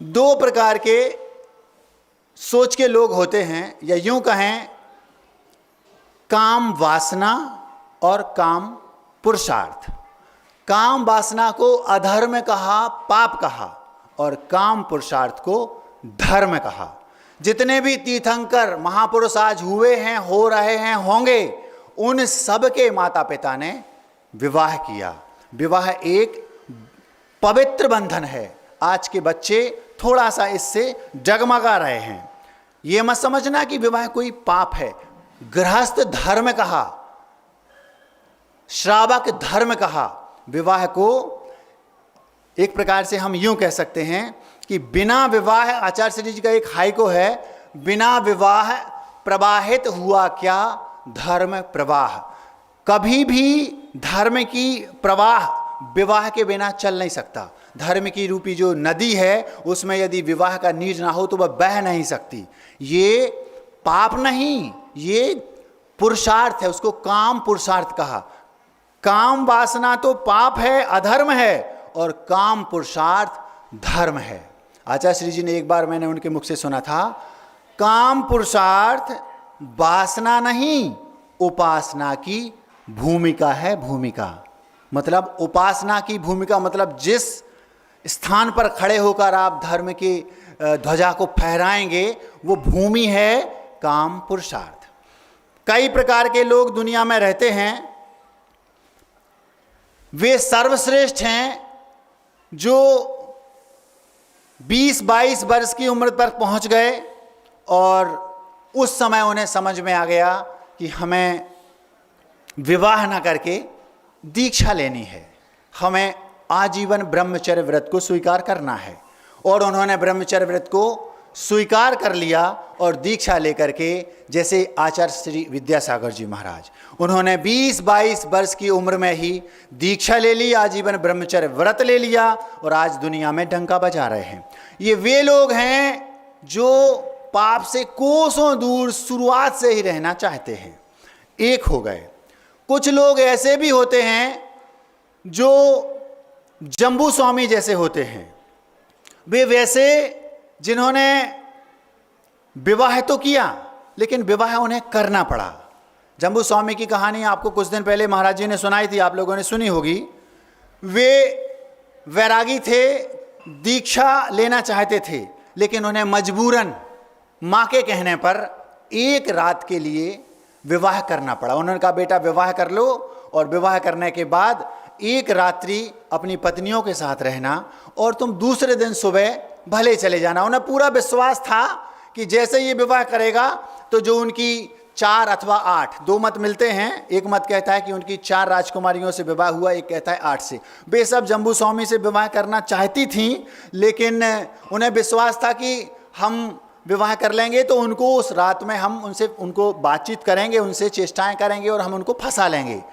दो प्रकार के सोच के लोग होते हैं, या यूं कहें काम वासना और काम पुरुषार्थ। काम वासना को अधर्म कहा, पाप कहा, और काम पुरुषार्थ को धर्म कहा। जितने भी तीर्थंकर महापुरुष आज हुए हैं, हो रहे हैं, होंगे, उन सब के माता पिता ने विवाह किया। विवाह एक पवित्र बंधन है। आज के बच्चे थोड़ा सा इससे डगमगा रहे हैं। ये मत समझना कि विवाह कोई पाप है। गृहस्थ धर्म कहा, श्रावक धर्म कहा। विवाह को एक प्रकार से हम यूं कह सकते हैं कि बिना विवाह, आचार्य श्री जी का एक हाइको है, बिना विवाह प्रवाहित हुआ क्या धर्म प्रवाह। कभी भी धर्म की प्रवाह विवाह के बिना चल नहीं सकता। धर्म की रूपी जो नदी है उसमें यदि विवाह का नीर ना हो तो वह बह नहीं सकती। ये पाप नहीं, ये पुरुषार्थ है। उसको काम पुरुषार्थ कहा। काम वासना तो पाप है, अधर्म है, और काम पुरुषार्थ धर्म है। आचार्य श्री जी ने एक बार, मैंने उनके मुख से सुना था, काम पुरुषार्थ वासना नहीं, उपासना की भूमिका है। भूमिका मतलब उपासना की भूमिका, मतलब जिस स्थान पर खड़े होकर आप धर्म की ध्वजा को फहराएंगे वो भूमि है काम पुरुषार्थ। कई प्रकार के लोग दुनिया में रहते हैं। वे सर्वश्रेष्ठ हैं जो 20-22 वर्ष की उम्र पर पहुंच गए और उस समय उन्हें समझ में आ गया कि हमें विवाह न करके दीक्षा लेनी है, हमें आजीवन ब्रह्मचर्य व्रत को स्वीकार करना है। और उन्होंने ब्रह्मचर्य व्रत को स्वीकार कर लिया और दीक्षा लेकर के, जैसे आचार्य श्री विद्यासागर जी महाराज, उन्होंने 20-22 वर्ष की उम्र में ही दीक्षा ले ली, आजीवन ब्रह्मचर्य व्रत ले लिया और आज दुनिया में डंका बजा रहे हैं। ये वे लोग हैं जो पाप से कोसों दूर शुरुआत से ही रहना चाहते हैं, एक हो गए। कुछ लोग ऐसे भी होते हैं जो जम्बू स्वामी जैसे होते हैं। वे वैसे जिन्होंने विवाह तो किया लेकिन विवाह उन्हें करना पड़ा। जम्बू स्वामी की कहानी आपको कुछ दिन पहले महाराज जी ने सुनाई थी, आप लोगों ने सुनी होगी। वे वैरागी थे, दीक्षा लेना चाहते थे, लेकिन उन्हें मजबूरन माँ के कहने पर एक रात के लिए विवाह करना पड़ा। उन्होंने कहा बेटा विवाह कर लो, और विवाह करने के बाद एक रात्रि अपनी पत्नियों के साथ रहना और तुम दूसरे दिन सुबह भले चले जाना। उन्हें पूरा विश्वास था कि जैसे ये विवाह करेगा तो जो उनकी 4 अथवा 8, 2 मत मिलते हैं। एक मत कहता है कि उनकी 4 राजकुमारियों से विवाह हुआ, एक कहता है 8 से। वे सब जम्बू स्वामी से विवाह करना चाहती थीं, लेकिन उन्हें विश्वास था कि हम विवाह कर लेंगे तो उनको उस रात में हम उनको बातचीत करेंगे, उनसे चेष्टाएं करेंगे और हम उनको फंसा लेंगे।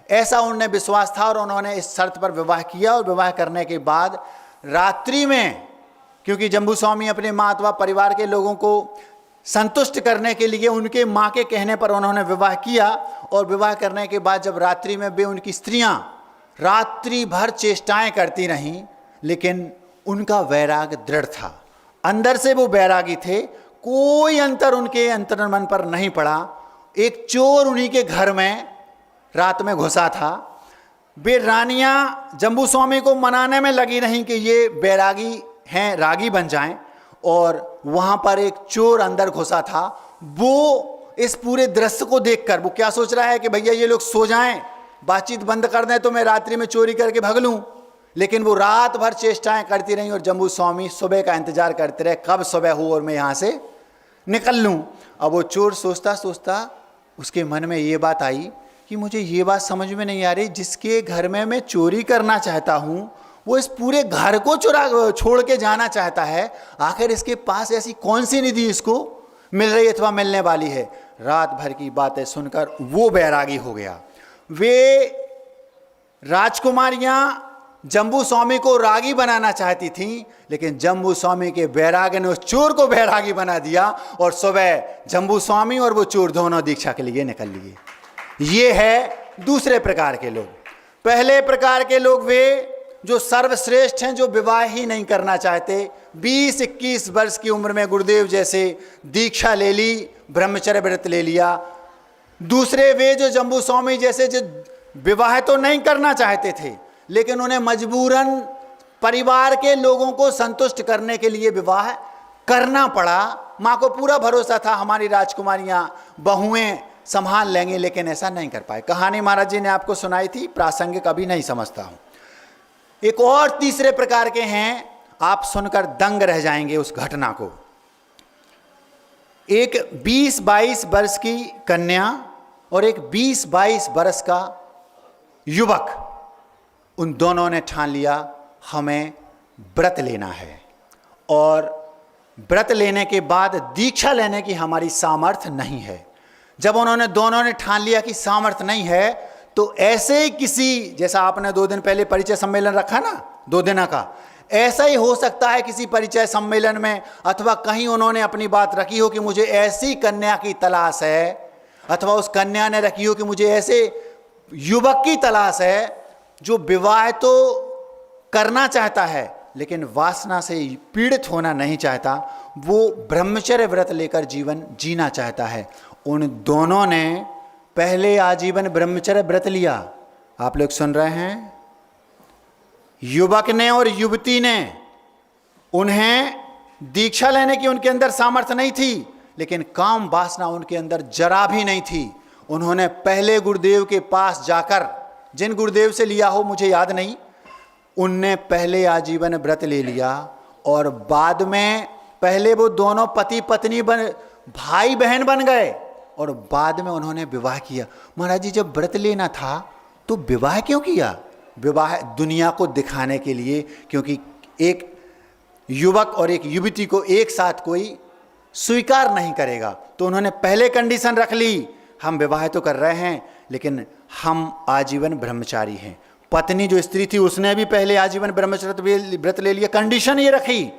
ऐसा उन्हें विश्वास था और उन्होंने इस शर्त पर विवाह किया। और विवाह करने के बाद रात्रि में, क्योंकि जम्बू स्वामी अपने माँ अथवा परिवार के लोगों को संतुष्ट करने के लिए उनके माँ के कहने पर उन्होंने विवाह किया, और विवाह करने के बाद जब रात्रि में वे उनकी स्त्रियां रात्रि भर चेष्टाएं करती रहीं, लेकिन उनका वैराग दृढ़ था। अंदर से वो वैरागी थे, कोई अंतर उनके अंतर्मन पर नहीं पड़ा। एक चोर उन्हीं के घर में रात में घुसा था। वे रानियां जम्बू स्वामी को मनाने में लगी रहीं कि ये बैरागी हैं, रागी बन जाएं, और वहां पर एक चोर अंदर घुसा था। वो इस पूरे दृश्य को देखकर वो क्या सोच रहा है कि भैया ये लोग सो जाएं, बातचीत बंद कर दें तो मैं रात्रि में चोरी करके भाग लूं। लेकिन वो रात भर चेष्टाएं करती रहीं और जम्बू स्वामी सुबह का इंतजार करते रहे, कब सुबह हो और मैं यहाँ से निकल लूँ। अब वो चोर सोचता सोचता उसके मन में ये बात आई कि मुझे ये बात समझ में नहीं आ रही, जिसके घर में मैं चोरी करना चाहता हूँ वो इस पूरे घर को छोड़ के जाना चाहता है। आखिर इसके पास ऐसी कौन सी निधि इसको मिल रही अथवा मिलने वाली है। रात भर की बातें सुनकर वो बैरागी हो गया। वे राजकुमारियां जम्बू स्वामी को रागी बनाना चाहती थीं, लेकिन जम्बू स्वामी के बैराग ने उस चोर को बैरागी बना दिया, और सुबह जम्बू स्वामी और वो चोर दोनों दीक्षा के लिए निकल लिए। ये है दूसरे प्रकार के लोग। पहले प्रकार के लोग वे जो सर्वश्रेष्ठ हैं, जो विवाह ही नहीं करना चाहते, 20-21 वर्ष की उम्र में गुरुदेव जैसे दीक्षा ले ली, ब्रह्मचर्य व्रत ले लिया। दूसरे वे जो जम्बू स्वामी जैसे जो विवाह तो नहीं करना चाहते थे, लेकिन उन्हें मजबूरन परिवार के लोगों को संतुष्ट करने के लिए विवाह करना पड़ा। माँ को पूरा भरोसा था हमारी राजकुमारियाँ बहुएं संभाल लेंगे, लेकिन ऐसा नहीं कर पाए। कहानी महाराज जी ने आपको सुनाई थी, प्रासंगिक अभी नहीं समझता हूँ। एक और तीसरे प्रकार के हैं, आप सुनकर दंग रह जाएंगे उस घटना को। एक 20-22 वर्ष की कन्या और एक 20-22 वर्ष का युवक, उन दोनों ने ठान लिया हमें व्रत लेना है, और व्रत लेने के बाद दीक्षा लेने की हमारी सामर्थ्य नहीं है। जब उन्होंने दोनों ने ठान लिया कि सामर्थ्य नहीं है, तो ऐसे ही किसी, जैसा आपने 2 दिन पहले परिचय सम्मेलन रखा ना 2 दिन का, ऐसा ही हो सकता है किसी परिचय सम्मेलन में अथवा कहीं उन्होंने अपनी बात रखी हो कि मुझे ऐसी कन्या की तलाश है, अथवा उस कन्या ने रखी हो कि मुझे ऐसे युवक की तलाश है जो विवाह तो करना चाहता है लेकिन वासना से पीड़ित होना नहीं चाहता, वो ब्रह्मचर्य व्रत लेकर जीवन जीना चाहता है। उन दोनों ने पहले आजीवन ब्रह्मचर्य व्रत लिया। आप लोग सुन रहे हैं? युवक ने और युवती ने, उन्हें दीक्षा लेने की उनके अंदर सामर्थ्य नहीं थी, लेकिन काम वासना उनके अंदर जरा भी नहीं थी। उन्होंने पहले गुरुदेव के पास जाकर, जिन गुरुदेव से लिया हो मुझे याद नहीं, उनने पहले आजीवन व्रत ले लिया, और बाद में पहले वो दोनों पति पत्नी भाई बहन बन गए, और बाद में उन्होंने विवाह किया। महाराज जी, जब व्रत लेना था तो विवाह क्यों किया? विवाह दुनिया को दिखाने के लिए, क्योंकि एक युवक और एक युवती को एक साथ कोई स्वीकार नहीं करेगा। तो उन्होंने पहले कंडीशन रख ली, हम विवाह तो कर रहे हैं लेकिन हम आजीवन ब्रह्मचारी हैं। पत्नी जो स्त्री थी उसने भी पहले आजीवन ब्रह्मचर्य व्रत ले लिया, कंडीशन ये रखी।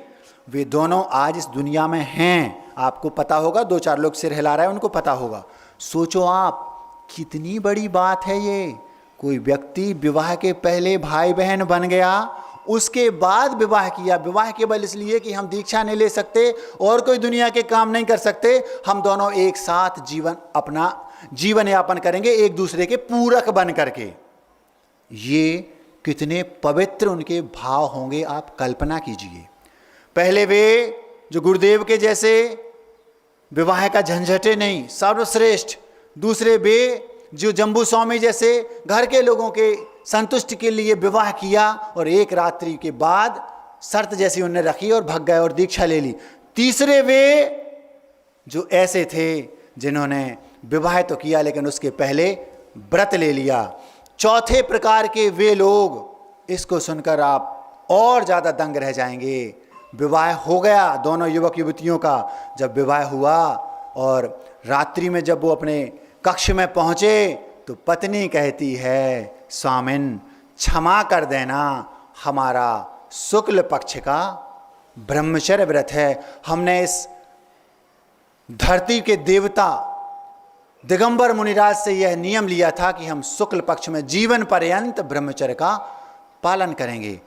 वे दोनों आज इस दुनिया में हैं, आपको पता होगा, 2-4 लोग सिर हिला रहे हैं, उनको पता होगा। सोचो आप, कितनी बड़ी बात है ये। कोई व्यक्ति विवाह के पहले भाई बहन बन गया, उसके बाद विवाह किया। विवाह केवल इसलिए कि हम दीक्षा नहीं ले सकते और कोई दुनिया के काम नहीं कर सकते, हम दोनों एक साथ अपना जीवन यापन करेंगे एक दूसरे के पूरक बन करके। ये कितने पवित्र उनके भाव होंगे, आप कल्पना कीजिए। पहले वे जो गुरुदेव के जैसे विवाह का झंझटे नहीं, सर्वश्रेष्ठ। दूसरे वे जो जम्बू स्वामी जैसे घर के लोगों के संतुष्टि के लिए विवाह किया, और एक रात्रि के बाद शर्त जैसी उन्होंने रखी और भाग गए और दीक्षा ले ली। तीसरे वे जो ऐसे थे जिन्होंने विवाह तो किया लेकिन उसके पहले व्रत ले लिया। चौथे प्रकार के वे लोग, इसको सुनकर आप और ज़्यादा दंग रह जाएंगे। विवाह हो गया दोनों युवक युवतियों का। जब विवाह हुआ और रात्रि में जब वो अपने कक्ष में पहुँचे तो पत्नी कहती है, स्वामिन क्षमा कर देना, हमारा शुक्ल पक्ष का ब्रह्मचर्य व्रत है। हमने इस धरती के देवता दिगंबर मुनिराज से यह नियम लिया था कि हम शुक्ल पक्ष में जीवन पर्यंत ब्रह्मचर्य का पालन करेंगे।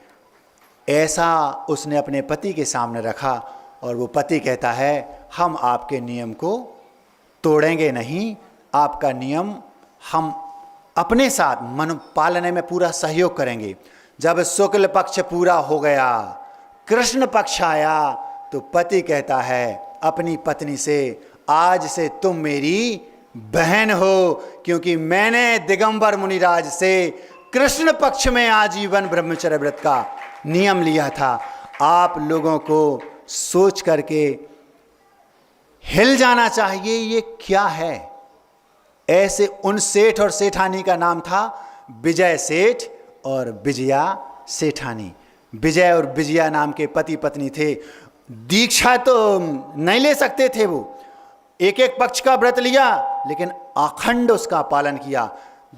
ऐसा उसने अपने पति के सामने रखा, और वो पति कहता है, हम आपके नियम को तोड़ेंगे नहीं, आपका नियम हम अपने साथ मन पालने में पूरा सहयोग करेंगे। जब शुक्ल पक्ष पूरा हो गया, कृष्ण पक्ष आया, तो पति कहता है अपनी पत्नी से, आज से तुम मेरी बहन हो, क्योंकि मैंने दिगंबर मुनिराज से कृष्ण पक्ष में आजीवन ब्रह्मचर्य व्रत का नियम लिया था। आप लोगों को सोच करके हिल जाना चाहिए, ये क्या है। ऐसे उन सेठ और सेठानी का नाम था विजय सेठ और विजया सेठानी। विजय और विजया नाम के पति पत्नी थे। दीक्षा तो नहीं ले सकते थे, वो एक एक पक्ष का व्रत लिया लेकिन अखंड उसका पालन किया।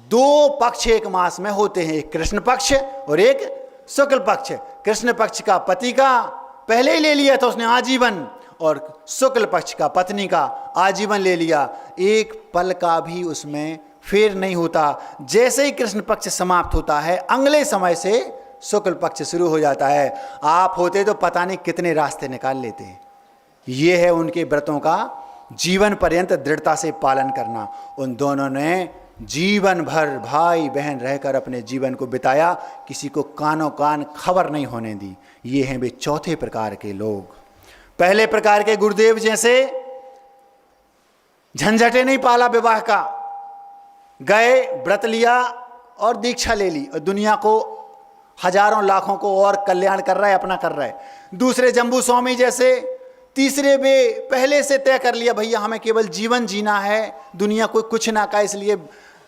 2 पक्ष एक मास में होते हैं, एक कृष्ण पक्ष और एक शुक्ल पक्ष। कृष्ण पक्ष का पति का पहले ही ले लिया था उसने आजीवन, और शुक्ल पक्ष का पत्नी का आजीवन ले लिया। एक पल का भी उसमें फेर नहीं होता। जैसे ही कृष्ण पक्ष समाप्त होता है, अगले समय से शुक्ल पक्ष शुरू हो जाता है। आप होते तो पता नहीं कितने रास्ते निकाल लेते। ये है उनके व्रतों का जीवन पर्यंत दृढ़ता से पालन करना। उन दोनों ने जीवन भर भाई बहन रहकर अपने जीवन को बिताया, किसी को कानों कान खबर नहीं होने दी। ये हैं वे चौथे प्रकार के लोग। पहले प्रकार के गुरुदेव जैसे झंझटे नहीं पाला विवाह का, गए व्रत लिया और दीक्षा ले ली और दुनिया को हजारों लाखों को और कल्याण कर रहा है, अपना कर रहा है। दूसरे जम्बू स्वामी जैसे, तीसरे वे पहले से तय कर लिया भैया हमें केवल जीवन जीना है, दुनिया को कुछ ना का, इसलिए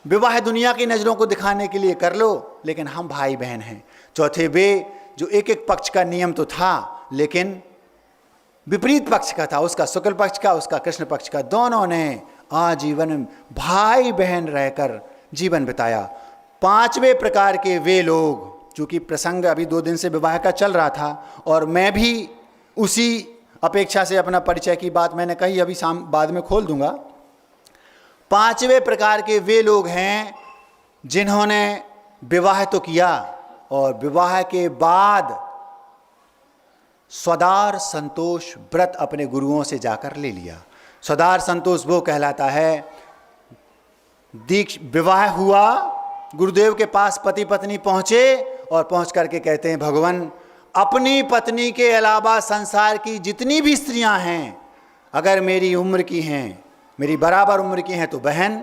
विवाह दुनिया की नजरों को दिखाने के लिए कर लो, लेकिन हम भाई बहन हैं। चौथे वे जो एक एक पक्ष का नियम तो था लेकिन विपरीत पक्ष का था, उसका शुक्ल पक्ष का, उसका कृष्ण पक्ष का, दोनों ने आजीवन भाई बहन रहकर जीवन बिताया। पांचवें प्रकार के वे लोग, चूंकि प्रसंग अभी 2 दिन से विवाह का चल रहा था और मैं भी उसी अपेक्षा से अपना परिचय की बात मैंने कही, अभी बाद में खोल दूंगा। पांचवें प्रकार के वे लोग हैं जिन्होंने विवाह तो किया और विवाह के बाद स्वदार संतोष व्रत अपने गुरुओं से जाकर ले लिया। स्वदार संतोष वो कहलाता है, विवाह हुआ, गुरुदेव के पास पति पत्नी पहुंचे और पहुंच करके कहते हैं भगवान अपनी पत्नी के अलावा संसार की जितनी भी स्त्रियां हैं, अगर मेरी उम्र की हैं, मेरी बराबर उम्र की हैं तो बहन,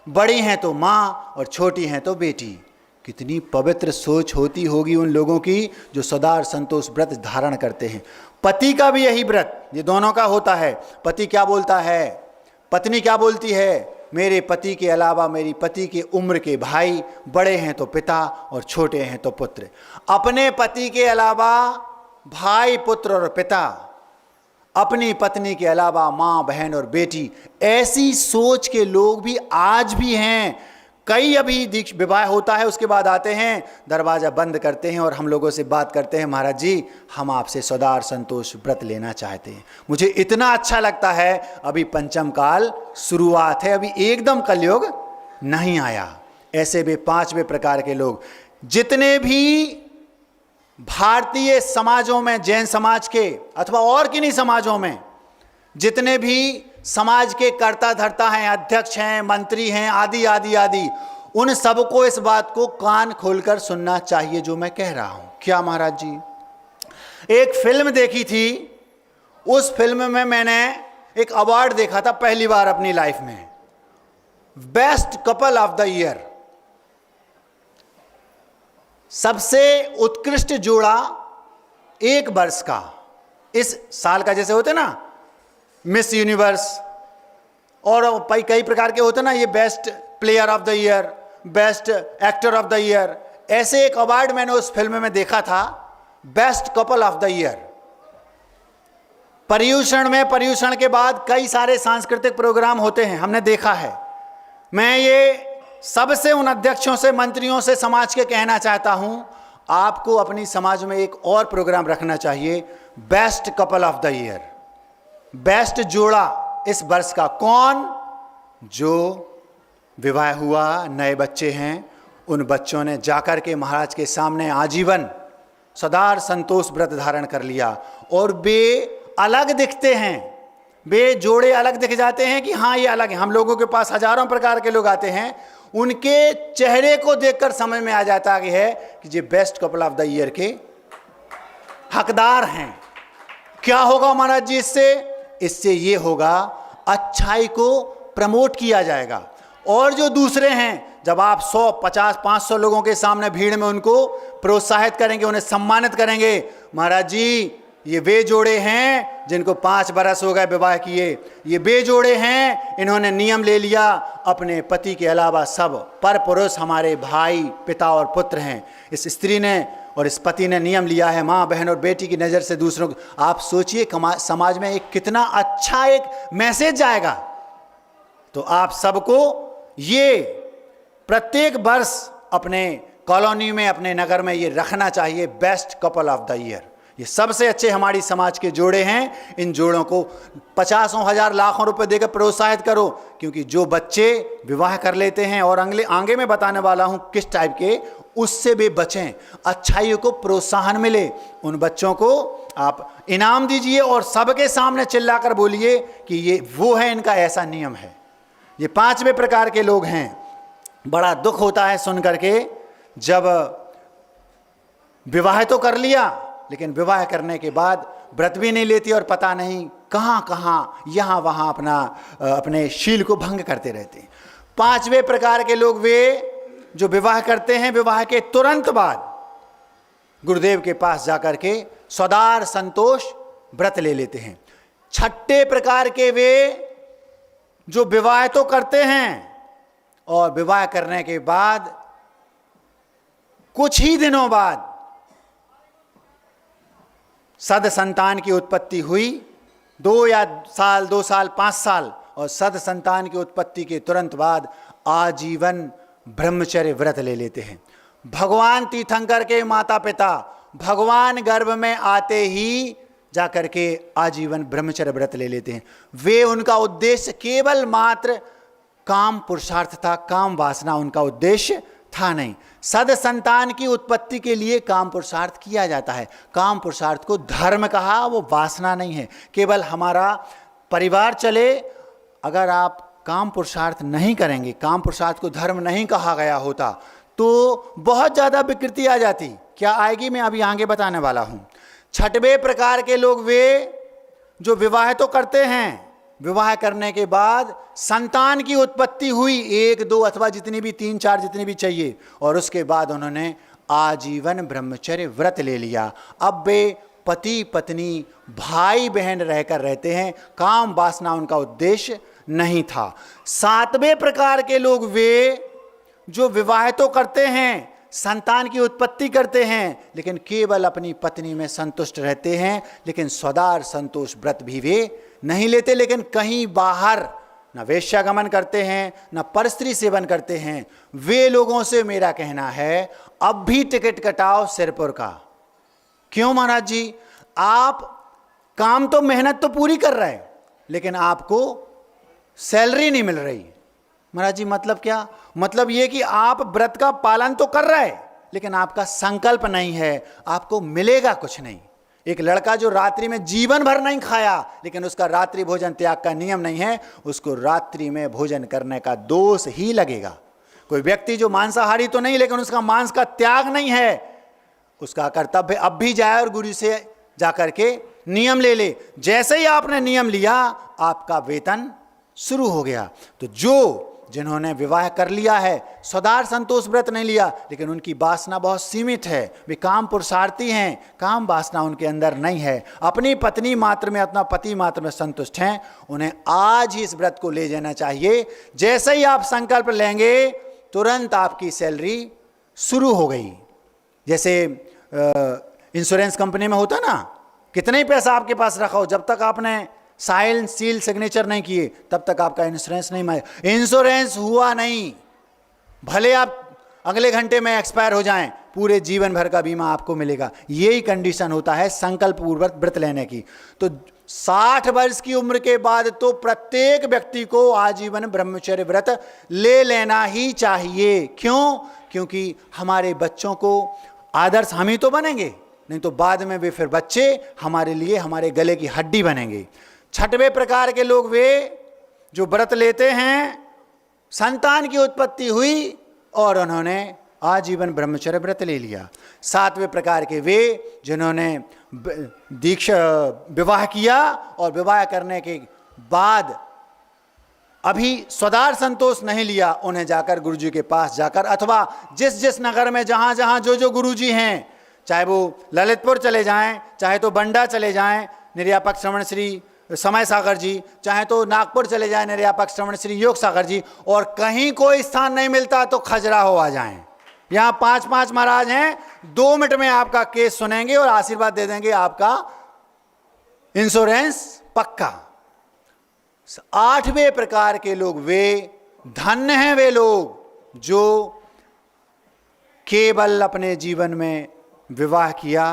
बड़ी हैं तो माँ और छोटी हैं तो बेटी। कितनी पवित्र सोच होती होगी उन लोगों की जो सदार संतोष व्रत धारण करते हैं। पति का भी यही व्रत, ये दोनों का होता है। पति क्या बोलता है, पत्नी क्या बोलती है, मेरे पति के अलावा मेरी पति के उम्र के भाई, बड़े हैं तो पिता और छोटे हैं तो पुत्र। अपने पति के अलावा भाई, पुत्र और पिता, अपनी पत्नी के अलावा माँ, बहन और बेटी, ऐसी सोच के लोग भी आज भी हैं। कई अभी विवाह होता है, उसके बाद आते हैं, दरवाज़ा बंद करते हैं और हम लोगों से बात करते हैं, महाराज जी हम आपसे सदार संतोष व्रत लेना चाहते हैं। मुझे इतना अच्छा लगता है, अभी पंचम काल शुरुआत है, अभी एकदम कलयुग नहीं आया। ऐसे भी पांचवें प्रकार के लोग, जितने भी भारतीय समाजों में, जैन समाज के अथवा और किन्हीं समाजों में जितने भी समाज के कर्ता धर्ता हैं, अध्यक्ष हैं, मंत्री हैं, आदि आदि आदि, उन सबको इस बात को कान खोलकर सुनना चाहिए जो मैं कह रहा हूं। क्या महाराज जी, एक फिल्म देखी थी, उस फिल्म में मैंने एक अवार्ड देखा था पहली बार अपनी लाइफ में, best couple of the year, सबसे उत्कृष्ट जोड़ा एक वर्ष का, इस साल का, जैसे होते ना मिस यूनिवर्स और कई प्रकार के होते ना, ये best player of the year, best actor of the year, ऐसे एक अवार्ड मैंने उस फिल्म में देखा था, best couple of the year. Paryushan में, पर्यूषण के बाद कई सारे सांस्कृतिक प्रोग्राम होते हैं, हमने देखा है। मैं ये सबसे, उन अध्यक्षों से, मंत्रियों से, समाज के कहना चाहता हूं, आपको अपनी समाज में एक और प्रोग्राम रखना चाहिए, best couple of the year, best जोड़ा इस वर्ष का। कौन? जो विवाह हुआ, नए बच्चे हैं, उन बच्चों ने जाकर के महाराज के सामने आजीवन सदार संतोष व्रत धारण कर लिया और वे अलग दिखते हैं, वे जोड़े अलग दिख जाते हैं कि हाँ ये अलग है। हम लोगों के पास हजारों प्रकार के लोग आते हैं, उनके चेहरे को देखकर समझ में आ जाता है कि ये best couple of the year के हकदार हैं। क्या होगा महाराज जी इससे? इससे ये होगा, अच्छाई को प्रमोट किया जाएगा। और जो दूसरे हैं, जब आप 100, 50, 500 लोगों के सामने भीड़ में उनको प्रोत्साहित करेंगे, उन्हें सम्मानित करेंगे, महाराज जी ये वे जोड़े हैं जिनको 5 बरस हो गए विवाह किए, ये वे जोड़े हैं, इन्होंने नियम ले लिया, अपने पति के अलावा सब पर पुरुष हमारे भाई, पिता और पुत्र हैं। इस स्त्री ने और इस पति ने नियम लिया है माँ, बहन और बेटी की नज़र से दूसरों को। आप सोचिए समाज में एक कितना अच्छा एक मैसेज जाएगा। तो आप सबको ये प्रत्येक वर्ष अपने कॉलोनी में, अपने नगर में ये रखना चाहिए, best couple of the year. ये सबसे अच्छे हमारी समाज के जोड़े हैं, इन जोड़ों को 50,000 हजार लाखों रुपए देकर प्रोत्साहित करो, क्योंकि जो बच्चे विवाह कर लेते हैं, और आगे मैं बताने वाला हूं किस टाइप के, उससे वे बचें, अच्छाइयों को प्रोत्साहन मिले। उन बच्चों को आप इनाम दीजिए और सबके सामने चिल्लाकर बोलिए कि ये वो है, इनका ऐसा नियम है। ये 5वें प्रकार के लोग हैं। बड़ा दुख होता है सुन करके, जब विवाह तो कर लिया लेकिन विवाह करने के बाद व्रत भी नहीं लेती और पता नहीं कहाँ कहाँ यहाँ वहाँ अपने शील को भंग करते रहते हैं। 5वें प्रकार के लोग वे जो विवाह करते हैं, विवाह के तुरंत बाद गुरुदेव के पास जाकर के सदार संतोष व्रत ले लेते हैं। 6ठे प्रकार के वे जो विवाह तो करते हैं और विवाह करने के बाद कुछ ही दिनों बाद सद संतान की उत्पत्ति हुई, 2 साल 5 साल, और सद संतान की उत्पत्ति के तुरंत बाद आजीवन ब्रह्मचर्य व्रत ले लेते हैं। भगवान तीर्थंकर के माता पिता भगवान गर्भ में आते ही जाकर के आजीवन ब्रह्मचर्य व्रत ले लेते हैं। वे, उनका उद्देश्य केवल मात्र काम पुरुषार्थ था, काम वासना उनका उद्देश्य था नहीं। सद संतान की उत्पत्ति के लिए काम पुरुषार्थ किया जाता है। काम पुरुषार्थ को धर्म कहा, वो वासना नहीं है। केवल हमारा परिवार चले, अगर आप काम पुरुषार्थ नहीं करेंगे, काम पुरुषार्थ को धर्म नहीं कहा गया होता तो बहुत ज़्यादा विकृति आ जाती। क्या आएगी मैं अभी आगे बताने वाला हूँ। 6वें प्रकार के लोग वे जो विवाह तो करते हैं, विवाह करने के बाद संतान की उत्पत्ति हुई, 1 2 अथवा जितनी भी 3 4 जितनी भी चाहिए, और उसके बाद उन्होंने आजीवन ब्रह्मचर्य व्रत ले लिया। अब वे पति पत्नी भाई बहन रहकर रहते हैं, काम वासना उनका उद्देश्य नहीं था। 7वें प्रकार के लोग वे जो विवाह तो करते हैं, संतान की उत्पत्ति करते हैं, लेकिन केवल अपनी पत्नी में संतुष्ट रहते हैं, लेकिन सदार संतोष व्रत भी वे नहीं लेते, लेकिन कहीं बाहर न वेश्यागमन करते हैं न परस्त्री सेवन करते हैं। वे लोगों से मेरा कहना है, अब भी टिकट कटाओ सिरपुर का। क्यों महाराज जी? आप काम तो मेहनत तो पूरी कर रहे हैं लेकिन आपको सैलरी नहीं मिल रही। महाराज जी मतलब क्या? मतलब ये कि आप व्रत का पालन तो कर रहे हैं लेकिन आपका संकल्प नहीं है, आपको मिलेगा कुछ नहीं। एक लड़का जो रात्रि में जीवन भर नहीं खाया लेकिन उसका रात्रि भोजन त्याग का नियम नहीं है, उसको रात्रि में भोजन करने का दोष ही लगेगा। कोई व्यक्ति जो मांसाहारी तो नहीं लेकिन उसका मांस का त्याग नहीं है, उसका कर्तव्य अब भी जाए और गुरु से जाकर के नियम ले ले। जैसे ही आपने नियम लिया आपका वेतन शुरू हो गया। तो जो जिन्होंने विवाह कर लिया है, सदार संतोष व्रत नहीं लिया, लेकिन उनकी वासना बहुत सीमित है, वे काम पुरुषार्थी हैं, काम वासना उनके अंदर नहीं है, अपनी पत्नी मात्र में, अपना पति मात्र में संतुष्ट हैं, उन्हें आज ही इस व्रत को ले जाना चाहिए। जैसे ही आप संकल्प लेंगे तुरंत आपकी सैलरी शुरू हो गई। जैसे इंश्योरेंस कंपनी में होता ना, कितना ही पैसा आपके पास रखा हो, जब तक आपने साइन सील सिग्नेचर नहीं किए तब तक आपका इंश्योरेंस नहीं मारे। इंश्योरेंस हुआ नहीं, भले आप अगले घंटे में एक्सपायर हो जाएं, पूरे जीवन भर का बीमा आपको मिलेगा। यही कंडीशन होता है संकल्प पूर्वक व्रत लेने की। तो 60 वर्ष की उम्र के बाद तो प्रत्येक व्यक्ति को आजीवन ब्रह्मचर्य व्रत ले लेना ही चाहिए। क्यों? क्योंकि हमारे बच्चों को आदर्श हम ही तो बनेंगे, नहीं तो बाद में वे फिर बच्चे हमारे लिए हमारे गले की हड्डी बनेंगे। 6वें प्रकार के लोग वे जो व्रत लेते हैं, संतान की उत्पत्ति हुई और उन्होंने आजीवन ब्रह्मचर्य व्रत ले लिया। 7वें प्रकार के वे जिन्होंने दीक्षा विवाह किया और विवाह करने के बाद अभी स्वदार संतोष नहीं लिया, उन्हें जाकर गुरुजी के पास जाकर अथवा जिस जिस नगर में जहाँ जहाँ जो गुरुजी हैं, चाहे वो ललितपुर चले जाएं, चाहे तो बंडा चले जाएं निर्यापक श्रवण श्री समय सागर जी, चाहे तो नागपुर चले जाएं निर्यापक श्रवण श्री योग सागर जी, और कहीं कोई स्थान नहीं मिलता तो खजुराहो आ जाएं। यहाँ 5 महाराज हैं, 2 मिनट में आपका केस सुनेंगे और आशीर्वाद दे देंगे, आपका इंश्योरेंस पक्का। 8वें प्रकार के लोग वे धन्य हैं, वे लोग जो केवल अपने जीवन में विवाह किया,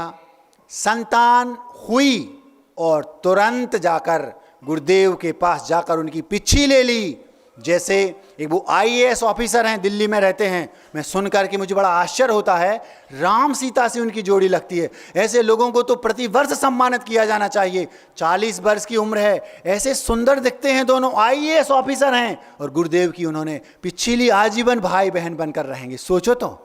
संतान हुई और तुरंत जाकर गुरुदेव के पास जाकर उनकी पिच्छी ले ली, जैसे एक वो आईएएस ऑफिसर हैं, दिल्ली में रहते हैं, मैं सुनकर के मुझे बड़ा आश्चर्य होता है, राम सीता से उनकी जोड़ी लगती है। ऐसे लोगों को तो प्रतिवर्ष सम्मानित किया जाना चाहिए। 40 वर्ष की उम्र है, ऐसे सुंदर दिखते हैं, दोनों आईएएस ऑफिसर हैं, और गुरुदेव की उन्होंने पिछली आजीवन भाई बहन बनकर रहेंगे, सोचो तो।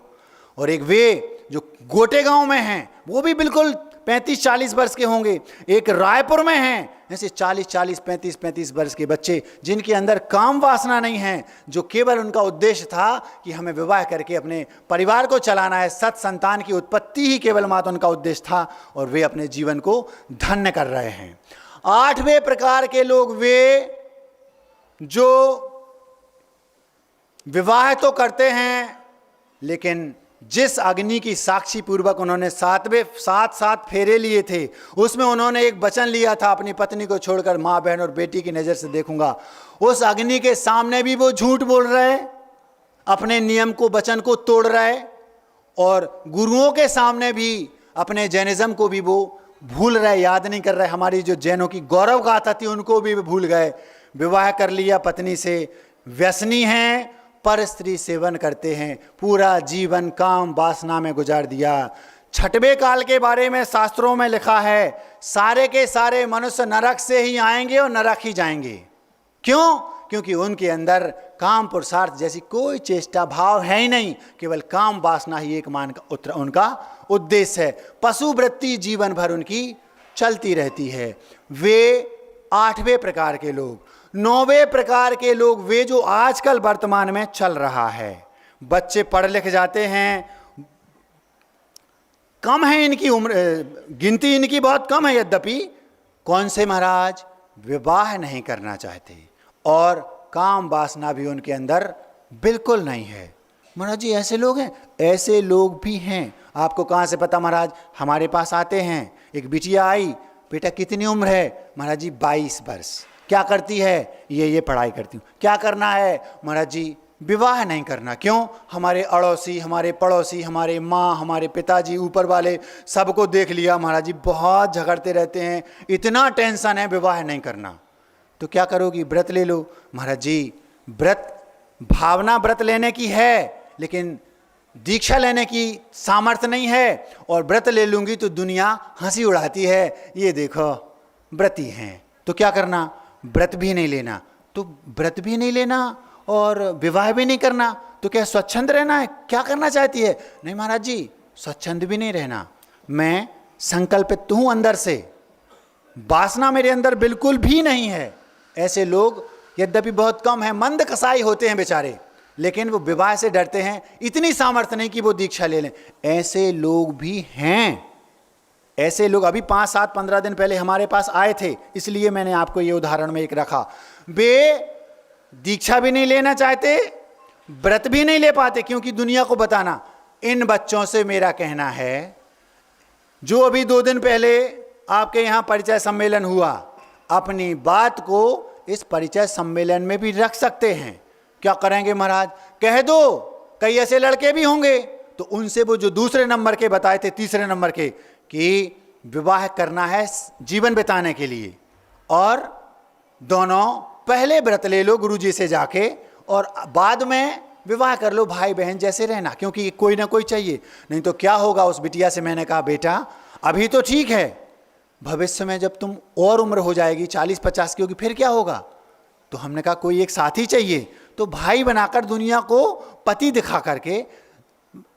और एक वे जो गोटे गांव में हैं, वो भी बिल्कुल 35-40 वर्ष के होंगे। एक रायपुर में हैं, ऐसे 40-40, 35-35 वर्ष के बच्चे, जिनके अंदर काम वासना नहीं है, जो केवल उनका उद्देश्य था कि हमें विवाह करके अपने परिवार को चलाना है, सत संतान की उत्पत्ति ही केवल मात्र उनका उद्देश्य था, और वे अपने जीवन को धन्य कर रहे हैं। 8वें प्रकार के लोग वे जो विवाह तो करते हैं, लेकिन जिस अग्नि की साक्षी पूर्वक उन्होंने 7 फेरे लिए थे, उसमें उन्होंने एक वचन लिया था, अपनी पत्नी को छोड़कर माँ बहन और बेटी की नज़र से देखूंगा। उस अग्नि के सामने भी वो झूठ बोल रहे, अपने नियम को, वचन को तोड़ रहे, और गुरुओं के सामने भी अपने जैनिज्म को भी वो भूल रहे, याद नहीं कर रहे। हमारी जो जैनों की गौरव गाथा थी, उनको भी भूल गए। विवाह कर लिया पत्नी से, व्यसनी हैं, पर स्त्री सेवन करते हैं, पूरा जीवन काम वासना में गुजार दिया। 6वें काल के बारे में शास्त्रों में लिखा है, सारे के सारे मनुष्य नरक से ही आएंगे और नरक ही जाएंगे। क्यों? क्योंकि उनके अंदर काम पुरुषार्थ जैसी कोई चेष्टा भाव है ही नहीं, केवल काम वासना ही एक उनका उद्देश्य है। पशु वृत्ति जीवन भर उनकी चलती रहती है। वे 8वें प्रकार के लोग। 9वें प्रकार के लोग वे जो आजकल वर्तमान में चल रहा है। बच्चे पढ़ लिख जाते हैं, कम है इनकी उम्र, गिनती इनकी बहुत कम है, यद्यपि कौन से महाराज विवाह नहीं करना चाहते, और काम वासना भी उनके अंदर बिल्कुल नहीं है। महाराज जी ऐसे लोग हैं? ऐसे लोग भी हैं। आपको कहाँ से पता महाराज? हमारे पास आते हैं, एक बिटिया आई, बेटा कितनी उम्र है? महाराज जी 22 वर्ष। क्या करती है? ये पढ़ाई करती हूँ। क्या करना है? महाराज जी विवाह नहीं करना। क्यों? हमारे अड़ोसी, हमारे पड़ोसी, हमारे माँ, हमारे पिताजी, ऊपर वाले सबको देख लिया महाराज जी, बहुत झगड़ते रहते हैं, इतना टेंशन है, विवाह नहीं करना। तो क्या करोगी? व्रत ले लो। महाराज जी व्रत, भावना व्रत लेने की है, लेकिन दीक्षा लेने की सामर्थ्य नहीं है, और व्रत ले लूंगी तो दुनिया हंसी उड़ाती है, ये देखो व्रती हैं। तो क्या करना? व्रत भी नहीं लेना। तो व्रत भी नहीं लेना और विवाह भी नहीं करना, तो क्या स्वच्छंद रहना है? क्या करना चाहती है? नहीं महाराज जी स्वच्छंद भी नहीं रहना, मैं संकल्पित हूं अंदर से, वासना मेरे अंदर बिल्कुल भी नहीं है। ऐसे लोग यद्यपि बहुत कम है, मंद कसाई होते हैं बेचारे, लेकिन वो विवाह से डरते हैं, इतनी सामर्थ्य नहीं कि वो दीक्षा ले लें। ऐसे लोग भी हैं। ऐसे लोग अभी 5, 7, 15 दिन पहले हमारे पास आए थे, इसलिए मैंने आपको ये उदाहरण में एक रखा। वे दीक्षा भी नहीं लेना चाहते, व्रत भी नहीं ले पाते, क्योंकि दुनिया को बताना। इन बच्चों से मेरा कहना है, जो अभी 2 दिन पहले आपके यहाँ परिचय सम्मेलन हुआ, अपनी बात को इस परिचय सम्मेलन में भी रख सकते हैं। क्या करेंगे महाराज? कह दो, कई ऐसे लड़के भी होंगे, तो उनसे वो जो दूसरे नंबर के बताए थे, तीसरे नंबर के, कि विवाह करना है जीवन बिताने के लिए, और दोनों पहले व्रत ले लो गुरुजी से जाके, और बाद में विवाह कर लो, भाई बहन जैसे रहना, क्योंकि कोई ना कोई चाहिए। नहीं तो क्या होगा? उस बिटिया से मैंने कहा, बेटा अभी तो ठीक है, भविष्य में जब तुम और उम्र हो जाएगी, 40-50 की होगी, फिर क्या होगा? तो हमने कहा कोई एक साथी चाहिए। तो भाई बनाकर दुनिया को पति दिखा करके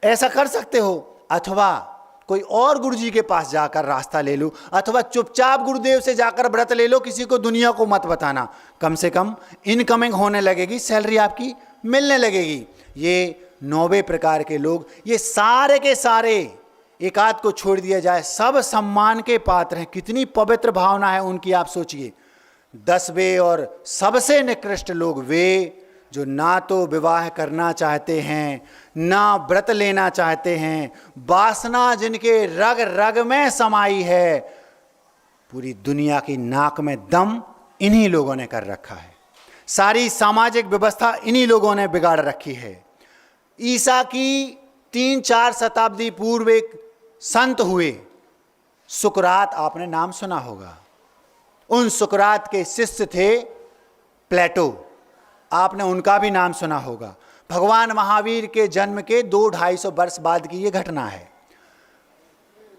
ऐसा कर सकते हो, अथवा कोई और गुरुजी के पास जाकर रास्ता ले लो, अथवा चुपचाप गुरुदेव से जाकर व्रत ले लो, किसी को दुनिया को मत बताना। कम से कम इनकमिंग होने लगेगी, सैलरी आपकी मिलने लगेगी। ये 9वें प्रकार के लोग, ये सारे के सारे, एक आध को छोड़ दिया जाए, सब सम्मान के पात्र हैं। कितनी पवित्र भावना है उनकी, आप सोचिए। 10वें और सबसे निकृष्ट लोग वे जो ना तो विवाह करना चाहते हैं, ना व्रत लेना चाहते हैं, वासना जिनके रग रग में समाई है, पूरी दुनिया की नाक में दम इन्हीं लोगों ने कर रखा है। सारी सामाजिक व्यवस्था इन्हीं लोगों ने बिगाड़ रखी है। ईसा की 3-4 शताब्दी पूर्व एक संत हुए, सुकरात, आपने नाम सुना होगा। उन सुकरात के शिष्य थे प्लेटो। आपने उनका भी नाम सुना होगा। भगवान महावीर के जन्म के 200-250 वर्ष बाद की ये घटना है।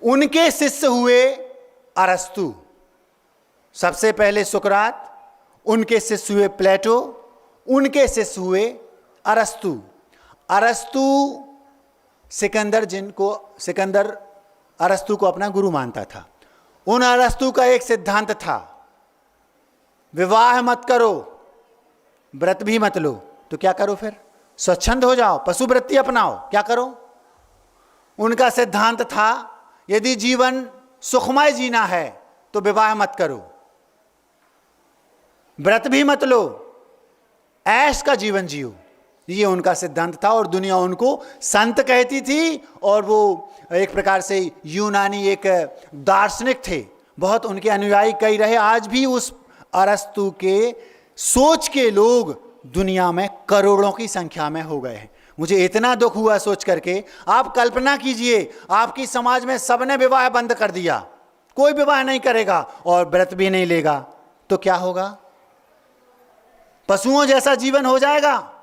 उनके शिष्य हुए अरस्तु, सबसे पहले सुकरात, उनके शिष्य हुए प्लेटो, उनके शिष्य हुए अरस्तु। अरस्तु सिकंदर अरस्तु को अपना गुरु मानता था। उन अरस्तु का एक सिद्धांत था, विवाह मत करो, व्रत भी मत लो। तो क्या करो फिर? स्वच्छंद हो जाओ, पशुवृत्ति अपनाओ, क्या करो? उनका सिद्धांत था, यदि जीवन सुखमय जीना है तो विवाह मत करो, व्रत भी मत लो, ऐश का जीवन जियो। ये उनका सिद्धांत था और दुनिया उनको संत कहती थी और वो एक प्रकार से यूनानी एक दार्शनिक थे। बहुत उनके अनुयायी कई रहे। आज भी उस अरस्तु के सोच के लोग दुनिया में करोड़ों की संख्या में हो गए हैं। मुझे इतना दुख हुआ सोच करके। आप कल्पना कीजिए, आपकी समाज में सबने विवाह बंद कर दिया, कोई विवाह नहीं करेगा और व्रत भी नहीं लेगा, तो क्या होगा? पशुओं जैसा जीवन हो जाएगा,